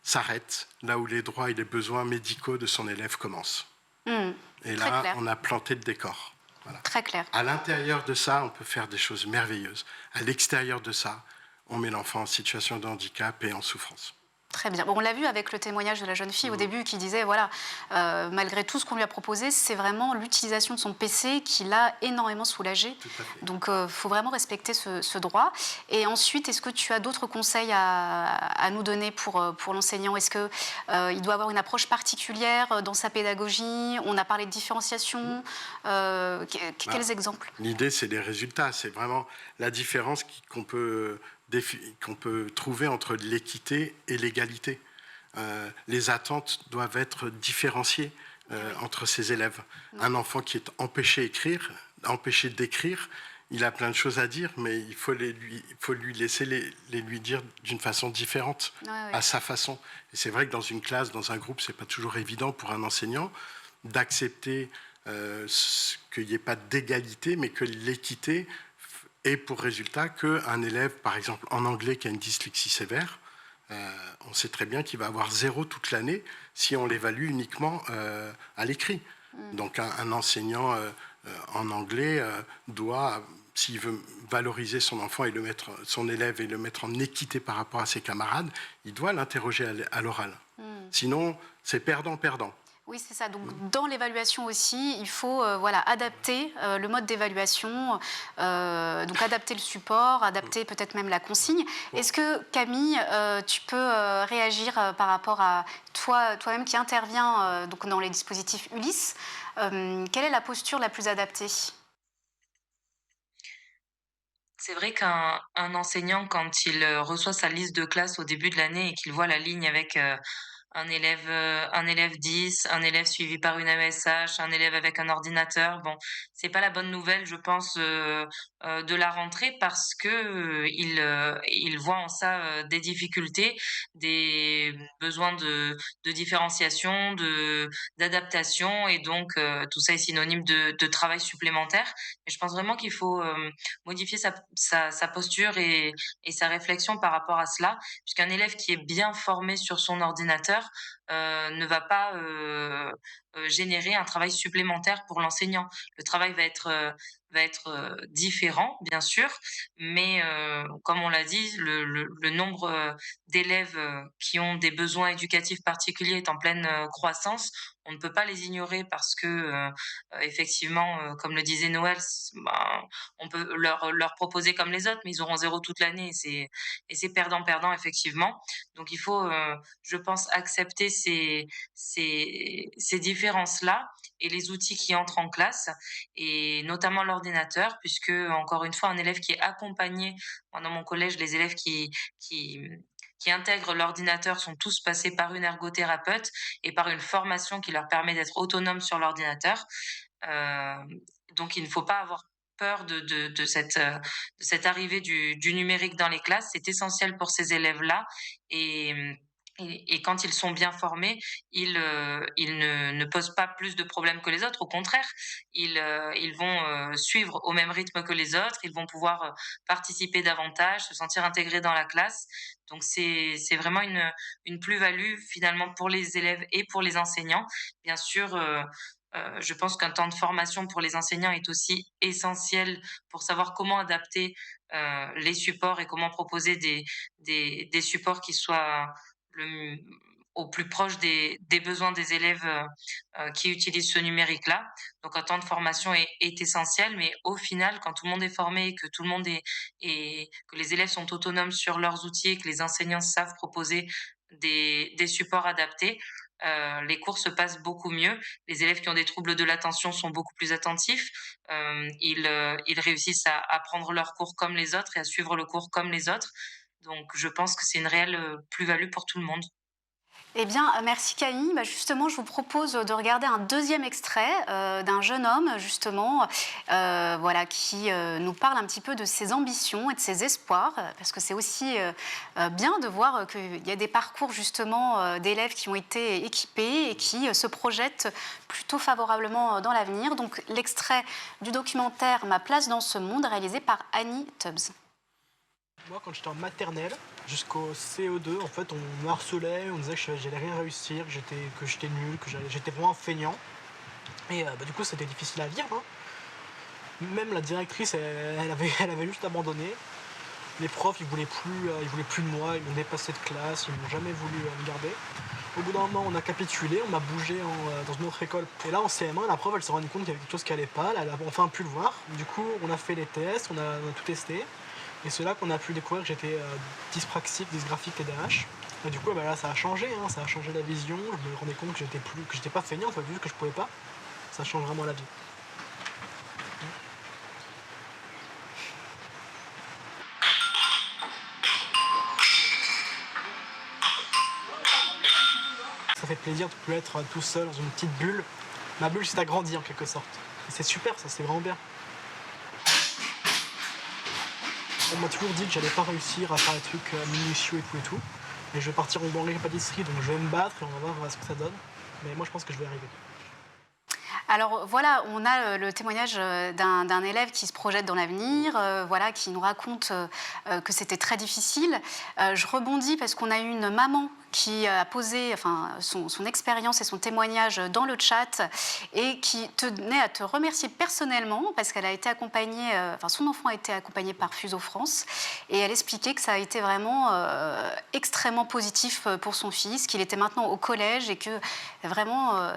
s'arrête là où les droits et les besoins médicaux de son élève commencent. Et Très là, clair. on a planté le décor. Voilà. Très clair. À l'intérieur de ça, on peut faire des choses merveilleuses. À l'extérieur de ça, on met l'enfant en situation de handicap et en souffrance. Très bien. Bon, on l'a vu avec le témoignage de la jeune fille au début qui disait, voilà, malgré tout ce qu'on lui a proposé, c'est vraiment l'utilisation de son PC qui l'a énormément soulagée. Tout à fait. Donc, il faut vraiment respecter ce droit. Et ensuite, est-ce que tu as d'autres conseils à nous donner pour l'enseignant? Est-ce qu'il doit avoir une approche particulière dans sa pédagogie? On a parlé de différenciation. Quels exemples? L'idée, c'est les résultats. C'est vraiment la différence qu'on peut trouver entre l'équité et l'égalité. Les attentes doivent être différenciées entre ces élèves. Un enfant qui est empêché d'écrire, il a plein de choses à dire, mais il faut lui laisser les lui dire d'une façon différente, à sa façon. Et c'est vrai que dans une classe, dans un groupe, c'est pas toujours évident pour un enseignant d'accepter qu'il n'y ait pas d'égalité, mais que l'équité ait pour résultat qu'un élève, par exemple en anglais, qui a une dyslexie sévère, on sait très bien qu'il va avoir 0 toute l'année si on l'évalue uniquement à l'écrit. Donc un enseignant en anglais doit, s'il veut valoriser son enfant et son élève et le mettre en équité par rapport à ses camarades, il doit l'interroger à l'oral. Sinon, c'est perdant-perdant. Oui, c'est ça. Donc, dans l'évaluation aussi, il faut voilà, adapter le mode d'évaluation, donc adapter le support, adapter peut-être même la consigne. Est-ce que, Camille, tu peux réagir par rapport à toi-même qui interviens donc dans les dispositifs Ulysse? Quelle est la posture la plus adaptée? C'est vrai qu'un enseignant, quand il reçoit sa liste de classe au début de l'année et qu'il voit la ligne avec un élève 10, un élève suivi par une AESH, un élève avec un ordinateur. Bon, c'est pas la bonne nouvelle, je pense, de la rentrée parce que il voit en ça des difficultés, des besoins de différenciation, d'adaptation, et donc tout ça est synonyme de travail supplémentaire. Mais je pense vraiment qu'il faut modifier sa posture et sa réflexion par rapport à cela, puisqu'un élève qui est bien formé sur son ordinateur ne va pas générer un travail supplémentaire pour l'enseignant. Le travail va être différent, bien sûr, mais comme on l'a dit, le nombre d'élèves qui ont des besoins éducatifs particuliers est en pleine croissance. On ne peut pas les ignorer parce que, effectivement, comme le disait Noël, ben, on peut leur proposer comme les autres, mais ils auront 0 toute l'année, et c'est perdant-perdant, effectivement. Donc il faut, je pense, accepter ces différences-là et les outils qui entrent en classe, et notamment l'ordinateur, puisque, encore une fois, un élève qui est accompagné, moi, dans mon collège, les élèves qui qui intègrent l'ordinateur sont tous passés par une ergothérapeute et par une formation qui leur permet d'être autonomes sur l'ordinateur. Donc il ne faut pas avoir peur de cette arrivée du numérique dans les classes. C'est essentiel pour ces élèves-là, et et quand ils sont bien formés, ils ne posent pas plus de problèmes que les autres. Au contraire, ils vont suivre au même rythme que les autres. Ils vont pouvoir participer davantage, se sentir intégrés dans la classe. Donc c'est vraiment une plus-value finalement pour les élèves et pour les enseignants. Bien sûr, je pense qu'un temps de formation pour les enseignants est aussi essentiel pour savoir comment adapter les supports et comment proposer des supports qui soient le au plus proche des besoins des élèves qui utilisent ce numérique-là. Donc un temps de formation est essentiel, mais au final, quand tout le monde est formé et que tout le monde est que les élèves sont autonomes sur leurs outils et que les enseignants savent proposer des supports adaptés, les cours se passent beaucoup mieux. Les élèves qui ont des troubles de l'attention sont beaucoup plus attentifs. Ils réussissent à prendre leurs cours comme les autres et à suivre le cours comme les autres. Donc je pense que c'est une réelle, plus-value pour tout le monde. Eh bien, merci Camille. Justement, je vous propose de regarder un deuxième extrait d'un jeune homme, justement, voilà, qui nous parle un petit peu de ses ambitions et de ses espoirs, parce que c'est aussi bien de voir qu'il y a des parcours, justement, d'élèves qui ont été équipés et qui se projettent plutôt favorablement dans l'avenir. Donc, l'extrait du documentaire Ma place dans ce monde, réalisé par Annie Tubbs. Moi, quand j'étais en maternelle, jusqu'au CO2, en fait, on me harcelait, on disait que j'allais rien réussir, que j'étais nul, j'étais vraiment feignant. Et du coup, c'était difficile à vivre. Hein. Même la directrice, elle avait juste abandonné. Les profs, ils voulaient plus de moi, ils m'ont dépassé de classe, ils m'ont jamais voulu me garder. Au bout d'un moment, on a capitulé, on m'a bougé dans une autre école. Et là, en CM1, la prof, elle s'est rendue compte qu'il y avait quelque chose qui allait pas, elle a enfin pu le voir. Du coup, on a fait les tests, on a tout testé. Et c'est là qu'on a pu découvrir que j'étais dyspraxique, dysgraphique, TDAH. Et du coup, là, ça a changé, hein, ça a changé la vision. Je me rendais compte que j'étais pas feignant, vu que je pouvais pas. Ça change vraiment la vie. Ça fait plaisir de ne plus être tout seul dans une petite bulle. Ma bulle s'est agrandie en quelque sorte. Et c'est super, ça, c'est vraiment bien. On m'a toujours dit que j'allais pas réussir à faire des trucs minutieux et tout. Et je vais partir en banlieue pâtisserie, donc je vais me battre et on va voir ce que ça donne. Mais moi, je pense que je vais arriver. Alors voilà, on a le témoignage d'un élève qui se projette dans l'avenir, voilà, qui nous raconte que c'était très difficile. Je rebondis parce qu'on a eu une maman qui a posé son expérience et son témoignage dans le chat et qui tenait à te remercier personnellement parce qu'elle a été accompagnée, son enfant a été accompagné par Fuso France et elle expliquait que ça a été vraiment extrêmement positif pour son fils, qu'il était maintenant au collège et que vraiment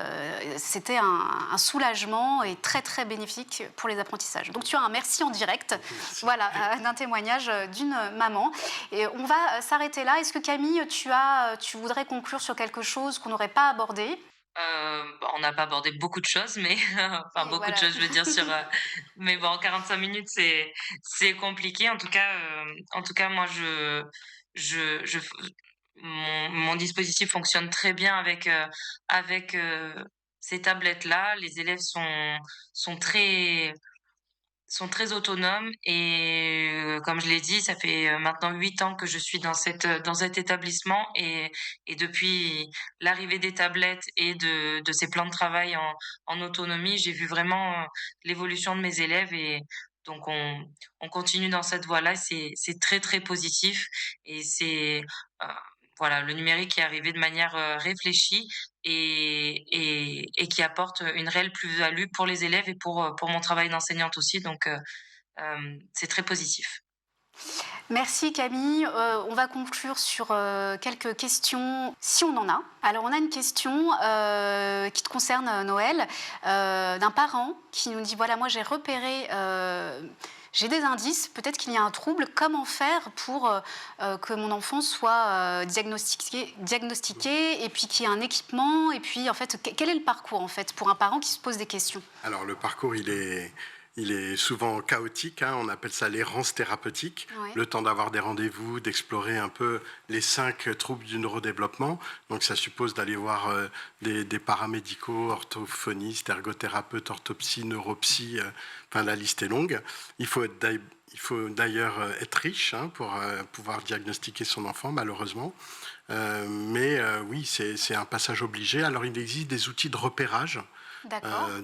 c'était un soulagement et très très bénéfique pour les apprentissages. Donc tu as un merci en direct, voilà, d'un témoignage d'une maman. Et on va s'arrêter là. Est-ce que Camille, tu voudrais conclure sur quelque chose qu'on n'aurait pas abordé? On n'a pas abordé beaucoup de choses, mais beaucoup Voilà. de choses, je veux dire, mais bon, 45 minutes, c'est compliqué. En tout cas, moi, je mon dispositif fonctionne très bien avec, ces tablettes-là. Les élèves sont très sont très autonomes et comme je l'ai dit, ça fait, maintenant 8 ans que je suis dans cet établissement et depuis l'arrivée des tablettes et de ces plans de travail en autonomie, j'ai vu vraiment, l'évolution de mes élèves et donc on continue dans cette voie-là. C'est très, très positif et heu, voilà, le numérique est arrivé de manière, réfléchie et qui apporte une réelle plus-value pour les élèves et pour mon travail d'enseignante aussi donc c'est très positif. Merci Camille. On va conclure sur quelques questions, si on en a. Alors on a une question qui te concerne Noël, d'un parent qui nous dit, voilà, moi j'ai repéré, j'ai des indices, peut-être qu'il y a un trouble, comment faire pour que mon enfant soit diagnostiqué et puis qu'il y ait un équipement, et puis en fait, quel est le parcours en fait pour un parent qui se pose des questions? Alors le parcours, il est souvent chaotique, hein, on appelle ça l'errance thérapeutique, Ouais. le temps d'avoir des rendez-vous, d'explorer un peu les 5 troubles du neurodéveloppement. Donc ça suppose d'aller voir des paramédicaux, orthophonistes, ergothérapeutes, orthopsie, neuropsie, la liste est longue. Il faut d'ailleurs être riche pour pouvoir diagnostiquer son enfant, malheureusement. Oui, c'est un passage obligé. Alors il existe des outils de repérage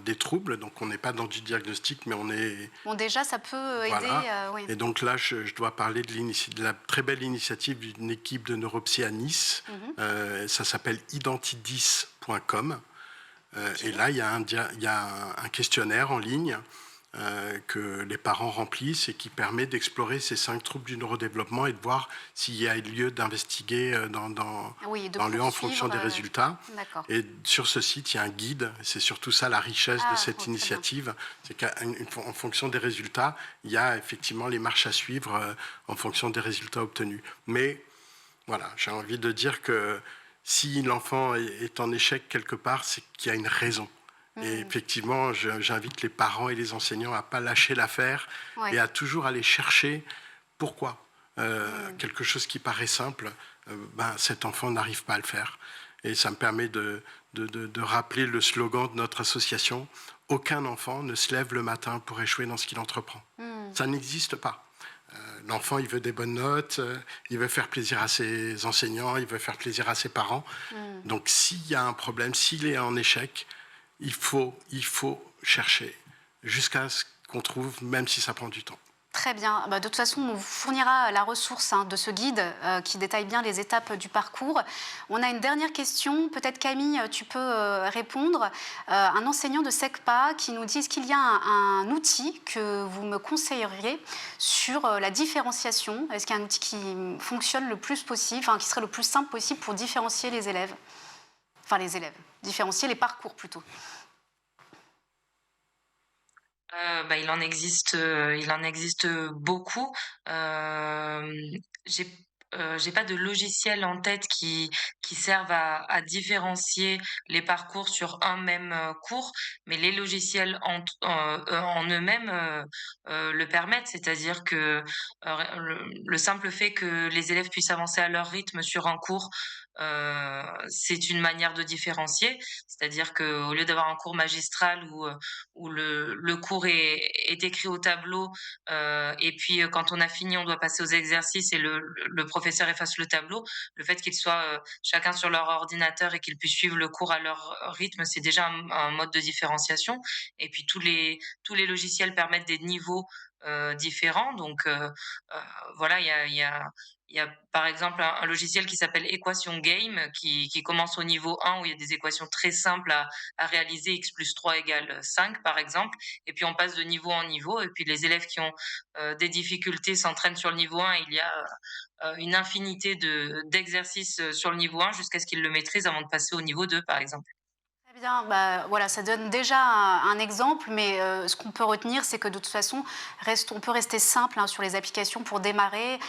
des troubles, donc on n'est pas dans du diagnostic, mais on est... Bon, déjà, ça peut aider. Voilà. Oui. Et donc là, je dois parler de la très belle initiative d'une équipe de neuropsy à Nice. Ça s'appelle identidis.com. Et là, il y a un questionnaire en ligne que les parents remplissent et qui permet d'explorer ces 5 troubles du neurodéveloppement et de voir s'il y a lieu d'investiguer dans lieu en fonction des résultats. Et sur ce site, il y a un guide. C'est surtout ça la richesse de cette initiative. C'est qu'en fonction des résultats, il y a effectivement les marches à suivre en fonction des résultats obtenus. Mais voilà, j'ai envie de dire que si l'enfant est en échec quelque part, c'est qu'il y a une raison. Et effectivement, j'invite les parents et les enseignants à ne pas lâcher l'affaire et à toujours aller chercher pourquoi. Quelque chose qui paraît simple, cet enfant n'arrive pas à le faire. Et ça me permet de rappeler le slogan de notre association, « Aucun enfant ne se lève le matin pour échouer dans ce qu'il entreprend ». Ça n'existe pas. L'enfant, il veut des bonnes notes, il veut faire plaisir à ses enseignants, il veut faire plaisir à ses parents. Donc s'il y a un problème, s'il est en échec, il faut chercher jusqu'à ce qu'on trouve, même si ça prend du temps. Très bien. De toute façon, on vous fournira la ressource de ce guide qui détaille bien les étapes du parcours. On a une dernière question. Peut-être Camille, tu peux répondre. Un enseignant de SECPA qui nous dit, est-ce qu'il y a un outil que vous me conseilleriez sur la différenciation? Est-ce qu'il y a un outil qui fonctionne le plus possible, qui serait le plus simple possible pour différencier les élèves? Enfin, les élèves. Différencier les parcours plutôt. Il en existe beaucoup. J'ai pas de logiciel en tête qui servent à différencier les parcours sur un même cours, mais les logiciels en eux-mêmes le permettent. C'est-à-dire que le simple fait que les élèves puissent avancer à leur rythme sur un cours, c'est une manière de différencier. C'est-à-dire qu'au lieu d'avoir un cours magistral où le cours est écrit au tableau, et puis quand on a fini, on doit passer aux exercices et le professeur efface le tableau. Le fait qu'ils soient chacun sur leur ordinateur et qu'ils puissent suivre le cours à leur rythme, c'est déjà un mode de différenciation. Et puis tous les logiciels permettent des niveaux différents. Donc voilà, il y a par exemple un logiciel qui s'appelle Equation Game qui commence au niveau 1 où il y a des équations très simples à réaliser, x plus 3 égale 5 par exemple, et puis on passe de niveau en niveau, et puis les élèves qui ont des difficultés s'entraînent sur le niveau 1, il y a une infinité d'exercices sur le niveau 1 jusqu'à ce qu'ils le maîtrisent avant de passer au niveau 2 par exemple. Très bien, voilà, ça donne déjà un exemple, mais ce qu'on peut retenir, c'est que de toute façon, on peut rester simple sur les applications pour démarrer.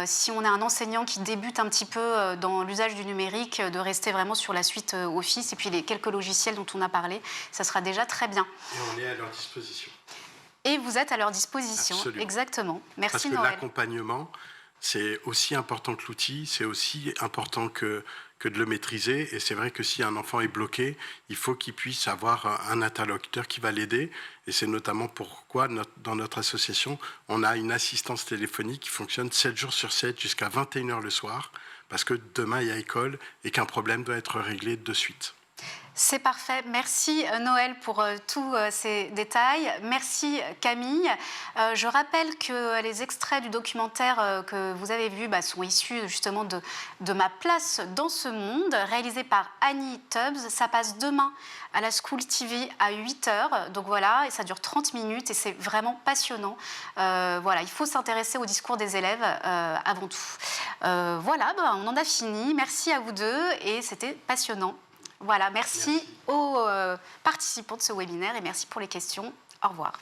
Si on est un enseignant qui débute un petit peu dans l'usage du numérique, de rester vraiment sur la suite Office et puis les quelques logiciels dont on a parlé, ça sera déjà très bien. Et on est à leur disposition. Et vous êtes à leur disposition, Absolument. Exactement. Merci Parce que Noël. l'accompagnement, c'est aussi important que l'outil, c'est aussi important que de le maîtriser. Et c'est vrai que si un enfant est bloqué, il faut qu'il puisse avoir un interlocuteur qui va l'aider. Et c'est notamment pourquoi dans notre association, on a une assistance téléphonique qui fonctionne 7 jours sur 7 jusqu'à 21h le soir, parce que demain il y a école et qu'un problème doit être réglé de suite. C'est parfait. Merci Noël pour tous ces détails. Merci Camille. Je rappelle que les extraits du documentaire que vous avez vu sont issus justement de Ma place dans ce monde, réalisé par Annie Tubbs. Ça passe demain à la School TV à 8h. Donc voilà, et ça dure 30 minutes et c'est vraiment passionnant. Voilà, il faut s'intéresser au discours des élèves avant tout. Voilà, on en a fini. Merci à vous deux et c'était passionnant. Voilà, merci aux participants de ce webinaire et merci pour les questions. Au revoir.